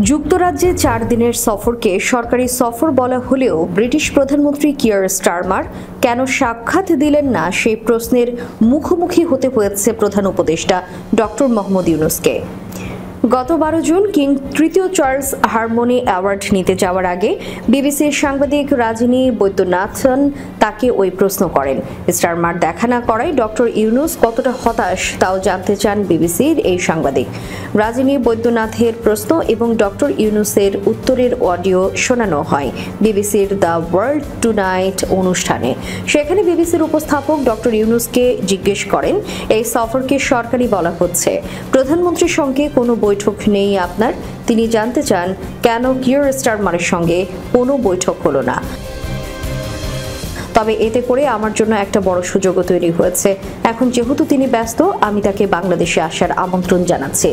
যুক্তরাজ্যে 4 দিনের সফরকে সরকারি সফর বলা হলেও ব্রিটিশ প্রধানমন্ত্রী কিয়ার স্টারমার কেন সাক্ষাৎ দিলেন না সেই প্রশ্নের মুখোমুখি হতে হয়েছে প্রধান উপদেষ্টা ডক্টর মোহাম্মদ ইউনূসকে। গত 12 জুন কিং তৃতীয় চার্লস হারমোনি অ্যাওয়ার্ড নিতে যাওয়ার আগে বিবিসির সাংবাদিক রাজিনী বৈদ্যনাথন তাকে ওই প্রশ্ন করেন। স্টারমার দেখা না করায় ডক্টর ইউনূস কতটা হতাশ তাও জানতে চান বিবিসির এই সাংবাদিক। রাজিনী বৈদ্যনাথের প্রশ্ন এবং ডক্টর ইউনূসের উত্তরের অডিও শোনানো হয় বিবিসির দ্য ওয়ার্ল্ড টুনাইট অনুষ্ঠানে। সেখানে বিবিসির উপস্থাপক ডক্টর ইউনূসকে জিজ্ঞেস করেন, এই সফরকে সরকারি বলা হচ্ছে, প্রধানমন্ত্রীর সঙ্গে কোনো বৈঠক নেই আপনার? তিনি জানতে চান কেন কিয়ার স্টারমারের সঙ্গে কোনো বৈঠক হলো না। তবে এতে করে আমার জন্য একটা বড় সুযোগও তৈরি হয়েছে। এখন যেহেতু তিনি ব্যস্ত, আমি তাকে বাংলাদেশে আসার আমন্ত্রণ জানাচ্ছি।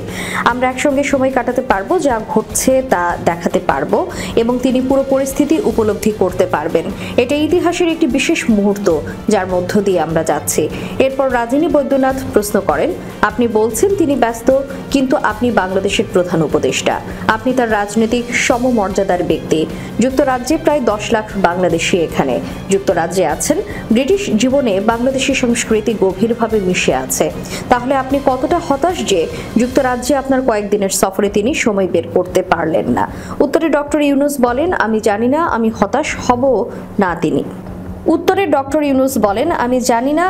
আমরা একসঙ্গে সময় কাটাতে পারবো, যা ঘটছে তা দেখাতে পারবো এবং তিনি পুরো পরিস্থিতি উপলব্ধি করতে পারবেন। এটা ইতিহাসের একটি বিশেষ মুহূর্ত যার মধ্য দিয়ে আমরা যাচ্ছি। এরপর রাজিনী বৈদ্যনাথ প্রশ্ন করেন, আপনি বলছেন তিনি ব্যস্ত, কিন্তু আপনি বাংলাদেশের প্রধান উপদেষ্টা, আপনি তার রাজনৈতিক সমমর্যাদার ব্যক্তি। যুক্তরাজ্যে প্রায় 10 লাখ বাংলাদেশি এখানে যুক্তরাজ্যে আছেন। ব্রিটিশ জীবনে বাংলাদেশি সংস্কৃতি গভীরভাবে মিশে আছে। তাহলে আপনি কতটা হতাশ যে যুক্তরাজ্যে আপনার কয়েকদিনের সফরে তিনি সময় বের করতে পারলেন না? উত্তরে ডক্টর ইউনূস বলেন, আমি জানি না, আমি হতাশ হব না। আমি জানি না,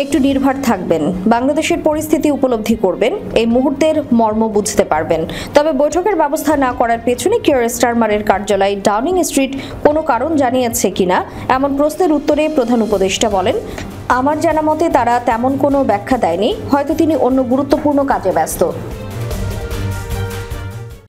একটু নির্ভর থাকবেন, বাংলাদেশের পরিস্থিতি উপলব্ধি করবেন, এই মুহূর্তের মর্ম বুঝতে পারবেন। তবে বৈঠকের ব্যবস্থা না করার পেছনে কিয়ার স্টারমারের কার্যালয় ডাউনিং স্ট্রিট কোনো কারণ জানিয়েছে কিনা এমন প্রশ্নের উত্তরে প্রধান উপদেষ্টা বলেন, আমার জানা মতে তারা তেমন কোনো ব্যাখ্যা দেয়নি, হয়তো তিনি অন্য গুরুত্বপূর্ণ কাজে ব্যস্ত।